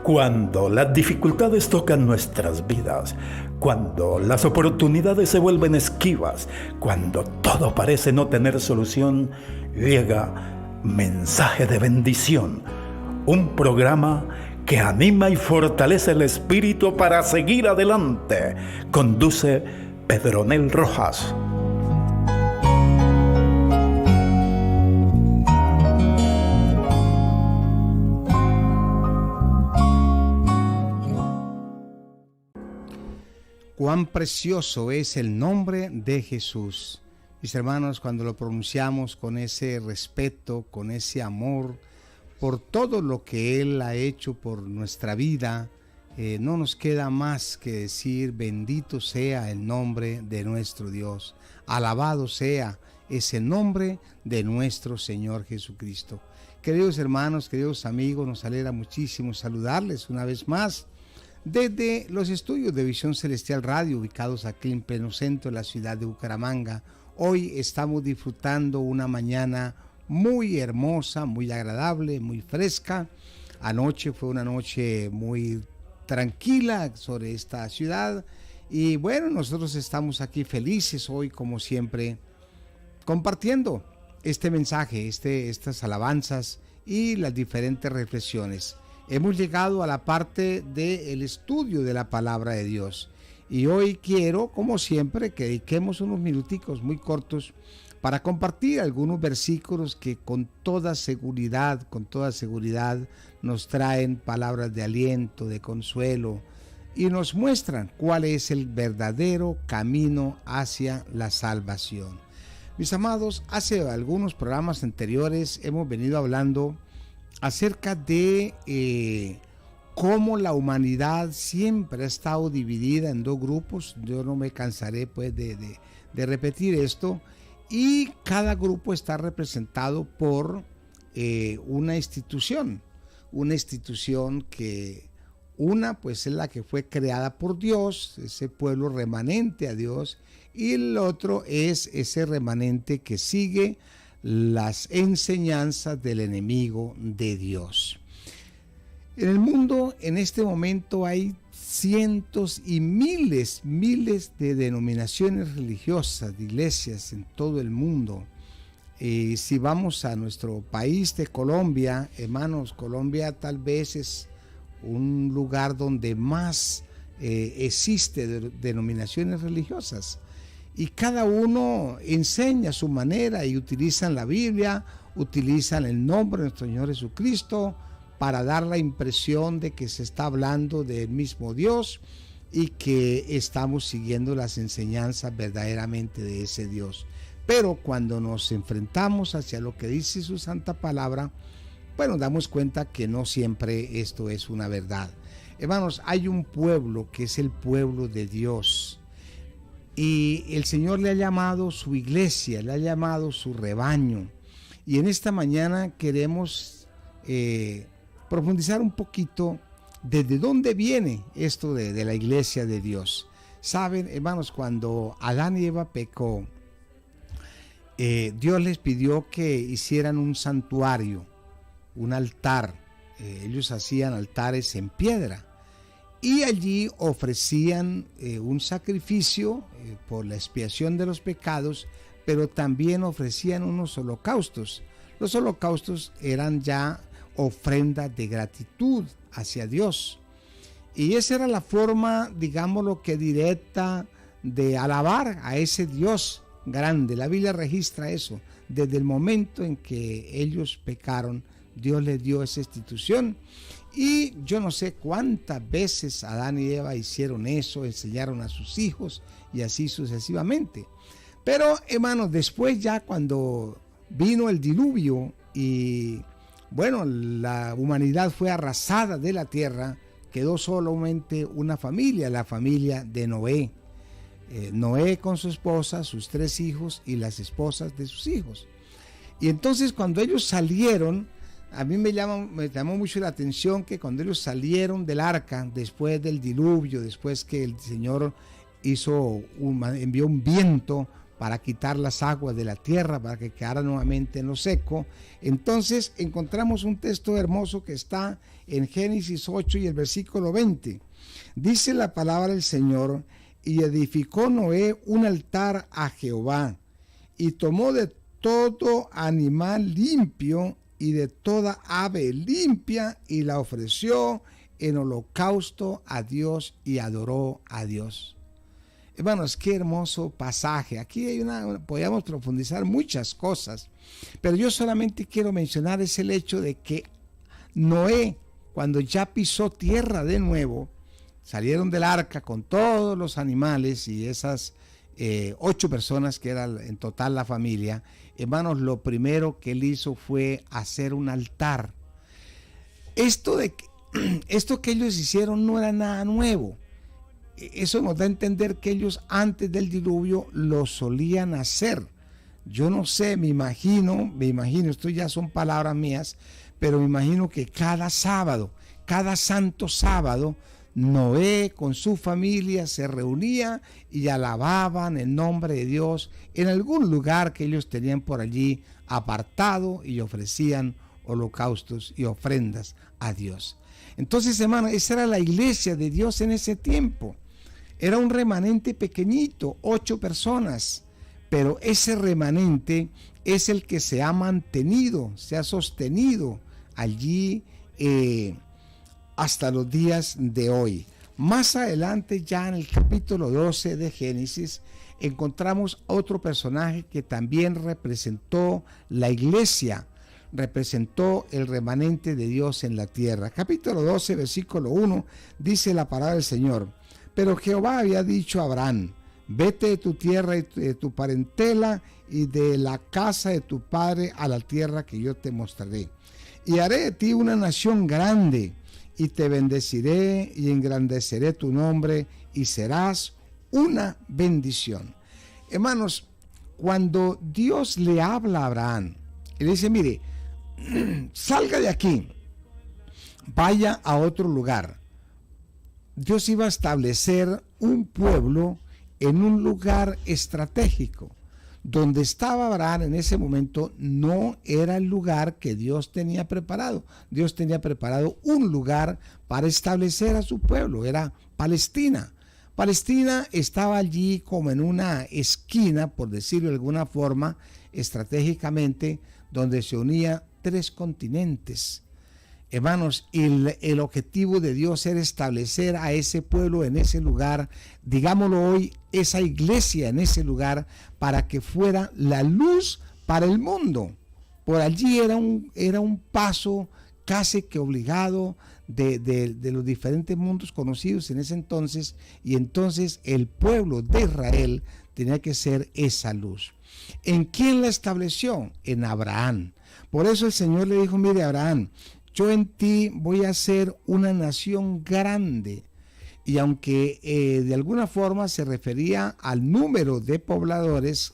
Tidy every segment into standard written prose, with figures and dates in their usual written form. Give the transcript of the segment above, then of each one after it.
Cuando las dificultades tocan nuestras vidas, cuando las oportunidades se vuelven esquivas, cuando todo parece no tener solución, llega Mensaje de Bendición, un programa que anima y fortalece el espíritu para seguir adelante. Conduce Pedronel Rojas. Cuán precioso es el nombre de Jesús. Mis hermanos, cuando lo pronunciamos con ese respeto, con ese amor, por todo lo que Él ha hecho por nuestra vida, no nos queda más que decir: bendito sea el nombre de nuestro Dios. Alabado sea ese nombre de nuestro Señor Jesucristo. Queridos hermanos, queridos amigos, nos alegra muchísimo saludarles una vez más desde los estudios de Visión Celestial Radio, ubicados aquí en pleno centro de la ciudad de Bucaramanga. Hoy estamos disfrutando una mañana muy hermosa, muy agradable, muy fresca. Anoche fue una noche muy tranquila sobre esta ciudad. Y bueno, nosotros estamos aquí felices hoy, como siempre, compartiendo este mensaje, estas alabanzas y las diferentes reflexiones. Hemos llegado a la parte del estudio de la palabra de Dios y hoy quiero, como siempre, que dediquemos unos minuticos muy cortos para compartir algunos versículos que con toda seguridad nos traen palabras de aliento, de consuelo y nos muestran cuál es el verdadero camino hacia la salvación. Mis amados, hace algunos programas anteriores hemos venido hablando acerca de cómo la humanidad siempre ha estado dividida en dos grupos. Yo no me cansaré pues de repetir esto, y cada grupo está representado por una institución que una pues es la que fue creada por Dios, ese pueblo remanente a Dios, y el otro es ese remanente que sigue las enseñanzas del enemigo de Dios. En el mundo en este momento hay cientos y miles de denominaciones religiosas, de iglesias en todo el mundo. Si vamos a nuestro país de Colombia, hermanos, Colombia tal vez es un lugar donde más existe denominaciones religiosas. Y cada uno enseña a su manera y utilizan la Biblia, utilizan el nombre de nuestro Señor Jesucristo para dar la impresión de que se está hablando del mismo Dios y que estamos siguiendo las enseñanzas verdaderamente de ese Dios. Pero cuando nos enfrentamos hacia lo que dice su santa palabra, pues nos damos cuenta que no siempre esto es una verdad. Hermanos, hay un pueblo que es el pueblo de Dios. Y el Señor le ha llamado su iglesia, le ha llamado su rebaño. Y en esta mañana queremos profundizar un poquito desde dónde viene esto de la iglesia de Dios. Saben, hermanos, cuando Adán y Eva pecó, Dios les pidió que hicieran un santuario, un altar. Ellos hacían altares en piedra. Y allí ofrecían un sacrificio por la expiación de los pecados, pero también ofrecían unos holocaustos. Los holocaustos eran ya ofrendas de gratitud hacia Dios. Y esa era la forma, digámoslo que directa, de alabar a ese Dios grande. La Biblia registra eso. Desde el momento en que ellos pecaron, Dios les dio esa institución. Y yo no sé cuántas veces Adán y Eva hicieron eso, enseñaron a sus hijos y así sucesivamente. Pero hermanos, después ya cuando vino el diluvio y bueno, la humanidad fue arrasada de la tierra, quedó solamente una familia, la familia de Noé. Noé con su esposa, sus 3 hijos y las esposas de sus hijos. Y entonces cuando ellos salieron, a mí me llamó mucho la atención que cuando ellos salieron del arca, después del diluvio, después que el Señor envió un viento para quitar las aguas de la tierra, para que quedara nuevamente en lo seco. Entonces encontramos un texto hermoso que está en Génesis 8 y el versículo 20. Dice la palabra del Señor: y edificó Noé un altar a Jehová, y tomó de todo animal limpio y de toda ave limpia, y la ofreció en holocausto a Dios, y adoró a Dios. Hermanos, qué hermoso pasaje. Aquí podríamos profundizar muchas cosas, pero yo solamente quiero mencionar es el hecho de que Noé, cuando ya pisó tierra de nuevo, salieron del arca con todos los animales y esas 8 personas que era en total la familia. Hermanos, lo primero que él hizo fue hacer un altar. Esto que ellos hicieron no era nada nuevo. Eso nos da a entender que ellos antes del diluvio lo solían hacer. Yo no sé, me imagino, esto ya son palabras mías, pero me imagino que cada sábado, cada santo sábado, Noé con su familia se reunía y alababan el nombre de Dios en algún lugar que ellos tenían por allí apartado, y ofrecían holocaustos y ofrendas a Dios. Entonces, hermano, esa era la iglesia de Dios en ese tiempo. Era un remanente pequeñito, 8 personas, pero ese remanente es el que se ha mantenido, se ha sostenido allí hasta los días de hoy. Más adelante, ya en el capítulo 12 de Génesis, encontramos otro personaje que también representó la iglesia, representó el remanente de Dios en la tierra. Capítulo 12, versículo 1, dice la palabra del Señor: pero Jehová había dicho a Abraham: vete de tu tierra y de tu parentela y de la casa de tu padre a la tierra que yo te mostraré. Y haré de ti una nación grande, y te bendeciré y engrandeceré tu nombre, y serás una bendición. Hermanos, cuando Dios le habla a Abraham, él dice: mire, salga de aquí, vaya a otro lugar. Dios iba a establecer un pueblo en un lugar estratégico. Donde estaba Abraham en ese momento no era el lugar que Dios tenía preparado. Dios tenía preparado un lugar para establecer a su pueblo, era Palestina. Palestina estaba allí como en una esquina, por decirlo de alguna forma, estratégicamente, donde se unía 3 continentes. Hermanos, el objetivo de Dios era establecer a ese pueblo en ese lugar, digámoslo hoy, esa iglesia en ese lugar, para que fuera la luz para el mundo. Por allí era un paso casi que obligado de los diferentes mundos conocidos en ese entonces, y entonces el pueblo de Israel tenía que ser esa luz. ¿En quién la estableció? En Abraham. Por eso el Señor le dijo: mire, Abraham, yo en ti voy a ser una nación grande. Y aunque de alguna forma se refería al número de pobladores,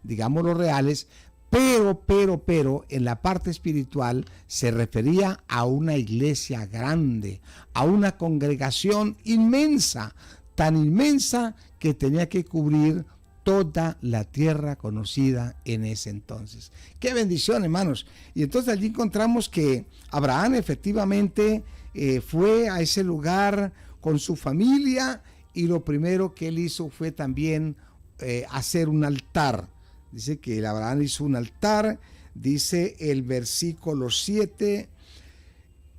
digamos los reales, pero en la parte espiritual se refería a una iglesia grande, a una congregación inmensa, tan inmensa que tenía que cubrir toda la tierra conocida en ese entonces. ¡Qué bendición, hermanos! Y entonces allí encontramos que Abraham efectivamente fue a ese lugar con su familia, y lo primero que él hizo fue también hacer un altar. Dice que Abraham hizo un altar, dice el versículo 7,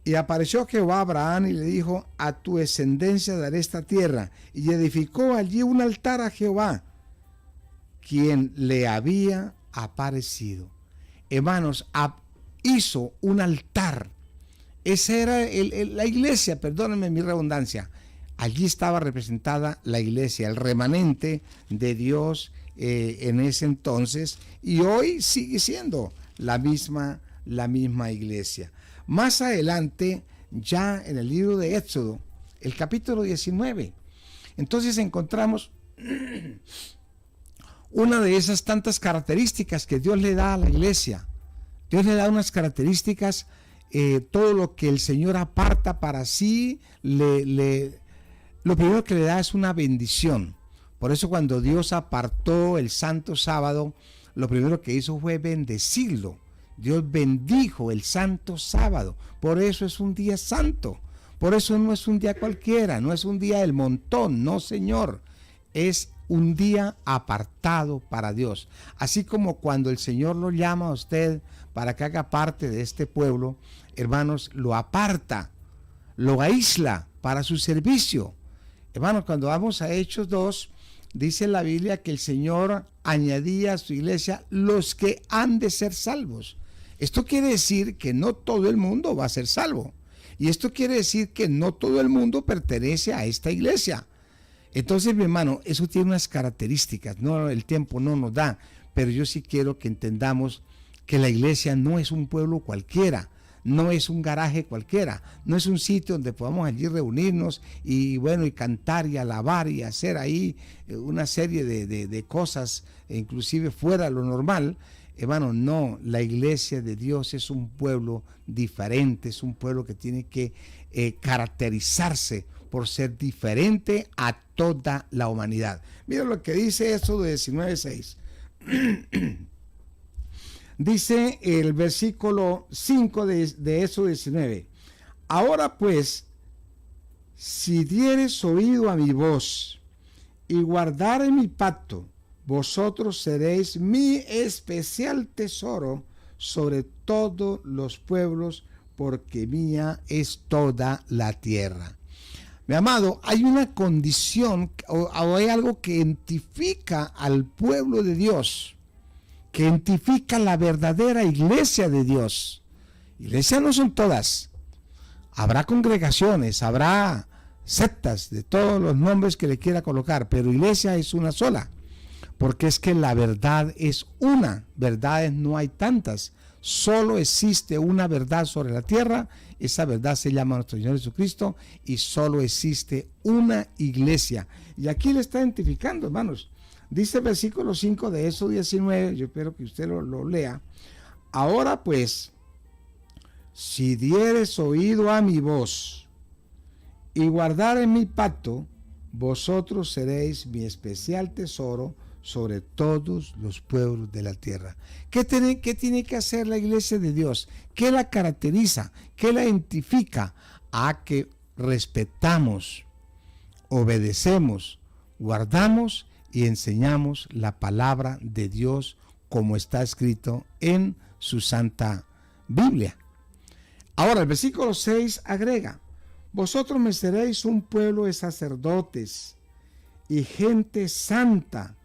y apareció Jehová a Abraham y le dijo: a tu descendencia daré esta tierra, y edificó allí un altar a Jehová, quien le había aparecido. Hermanos, hizo un altar. Esa era la iglesia, perdónenme mi redundancia. Allí estaba representada la iglesia, el remanente de Dios en ese entonces, y hoy sigue siendo la misma iglesia. Más adelante, ya en el libro de Éxodo, el capítulo 19, entonces encontramos una de esas tantas características que Dios le da a la iglesia. Dios le da unas características, todo lo que el Señor aparta para sí, lo primero que le da es una bendición. Por eso cuando Dios apartó el santo sábado, lo primero que hizo fue bendecirlo. Dios bendijo el santo sábado. Por eso es un día santo. Por eso no es un día cualquiera, no es un día del montón, no, Señor. Es un día apartado para Dios. Así como cuando el Señor lo llama a usted para que haga parte de este pueblo, hermanos, lo aparta, lo aísla para su servicio. Hermanos, cuando vamos a Hechos 2, dice la Biblia que el Señor añadía a su iglesia los que han de ser salvos. Esto quiere decir que no todo el mundo va a ser salvo. Y esto quiere decir que no todo el mundo pertenece a esta iglesia. Entonces, mi hermano, eso tiene unas características. No, el tiempo no nos da, pero yo sí quiero que entendamos que la iglesia no es un pueblo cualquiera, no es un garaje cualquiera, no es un sitio donde podamos allí reunirnos y bueno, y cantar y alabar y hacer ahí una serie de cosas, inclusive fuera de lo normal. Hermano, no, la iglesia de Dios es un pueblo diferente, es un pueblo que tiene que caracterizarse por ser diferente a toda la humanidad. Mira lo que dice Éxodo 19:6. Dice el versículo 5 de Éxodo 19. Ahora pues, si dieres oído a mi voz y guardares mi pacto, vosotros seréis mi especial tesoro sobre todos los pueblos, porque mía es toda la tierra. Mi amado, hay una condición o hay algo que identifica al pueblo de Dios, que identifica la verdadera iglesia de Dios. Iglesias no son todas. Habrá congregaciones, habrá sectas de todos los nombres que le quiera colocar, pero iglesia es una sola. Porque es que la verdad es una, verdades no hay tantas, solo existe una verdad sobre la tierra, esa verdad se llama nuestro Señor Jesucristo y solo existe una iglesia. Y aquí le está identificando, hermanos, dice el versículo 5 de Éxodo 19, yo espero que usted lo lea. Ahora pues, si dieres oído a mi voz y guardares mi pacto, vosotros seréis mi especial tesoro sobre todos los pueblos de la tierra. ¿Qué tiene que hacer la iglesia de Dios? ¿Qué la caracteriza? ¿Qué la identifica? A que respetamos, obedecemos, guardamos y enseñamos la palabra de Dios como está escrito en su santa Biblia. Ahora el versículo 6 agrega: vosotros me seréis un pueblo de sacerdotes y gente santa.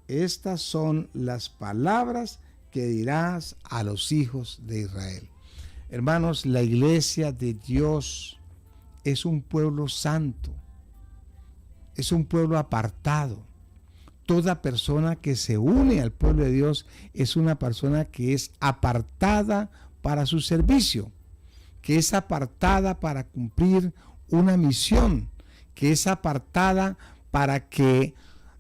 Estas son las palabras que dirás a los hijos de Israel. Hermanos, la iglesia de Dios es un pueblo santo, es un pueblo apartado. Toda persona que se une al pueblo de Dios es una persona que es apartada para su servicio, que es apartada para cumplir una misión, que es apartada para que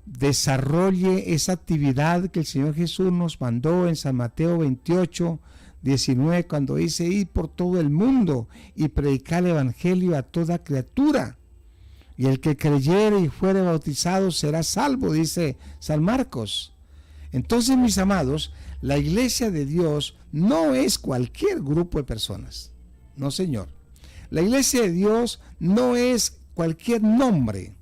desarrolle esa actividad que el Señor Jesús nos mandó en San Mateo 28:19, cuando dice: ir por todo el mundo y predicar el evangelio a toda criatura, y el que creyere y fuere bautizado será salvo, dice San Marcos. Entonces, mis amados, la iglesia de Dios no es cualquier grupo de personas, no, señor. La iglesia de Dios no es cualquier nombre,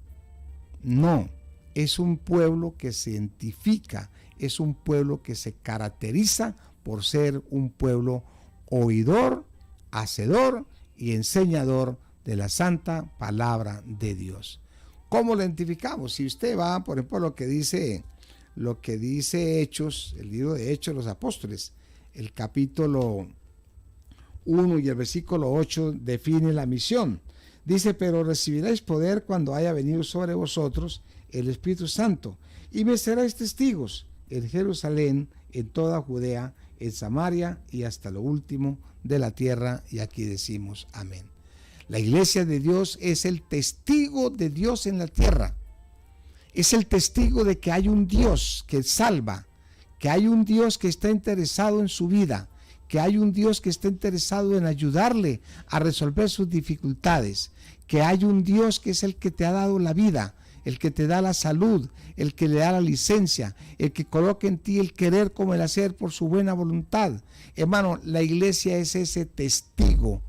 no. Es un pueblo que se identifica, es un pueblo que se caracteriza por ser un pueblo oidor, hacedor y enseñador de la santa palabra de Dios. ¿Cómo lo identificamos? Si usted va, por ejemplo, lo que dice Hechos, el libro de Hechos de los Apóstoles, el capítulo 1 y el versículo 8 define la misión. Dice: pero recibiréis poder cuando haya venido sobre vosotros el Espíritu Santo, y me seréis testigos en Jerusalén, en toda Judea, en Samaria y hasta lo último de la tierra. Y aquí decimos amén. La iglesia de Dios es el testigo de Dios en la tierra. Es el testigo de que hay un Dios que salva, que hay un Dios que está interesado en su vida, que hay un Dios que está interesado en ayudarle a resolver sus dificultades, que hay un Dios que es el que te ha dado la vida, el que te da la salud, el que le da la licencia, el que coloca en ti el querer como el hacer por su buena voluntad. Hermano, la iglesia es ese testigo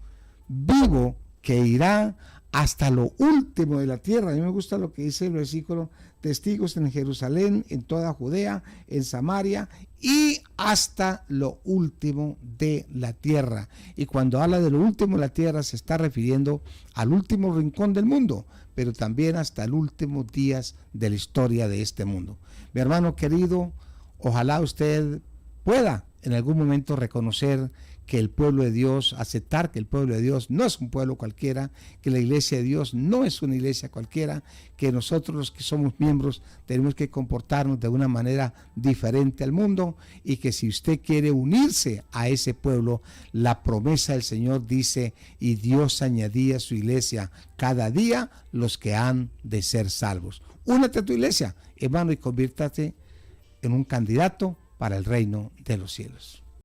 vivo que irá hasta lo último de la tierra. A mí me gusta lo que dice el versículo: testigos en Jerusalén, en toda Judea, en Samaria y hasta lo último de la tierra. Y cuando habla de lo último de la tierra se está refiriendo al último rincón del mundo, pero también hasta los últimos días de la historia de este mundo. Mi hermano querido, ojalá usted pueda en algún momento reconocer que el pueblo de Dios, aceptar que el pueblo de Dios no es un pueblo cualquiera, que la iglesia de Dios no es una iglesia cualquiera, que nosotros los que somos miembros tenemos que comportarnos de una manera diferente al mundo, y que si usted quiere unirse a ese pueblo, la promesa del Señor dice: y Dios añadía a su iglesia cada día los que han de ser salvos. Únete a tu iglesia, hermano, y conviértate en un candidato para el reino de los cielos.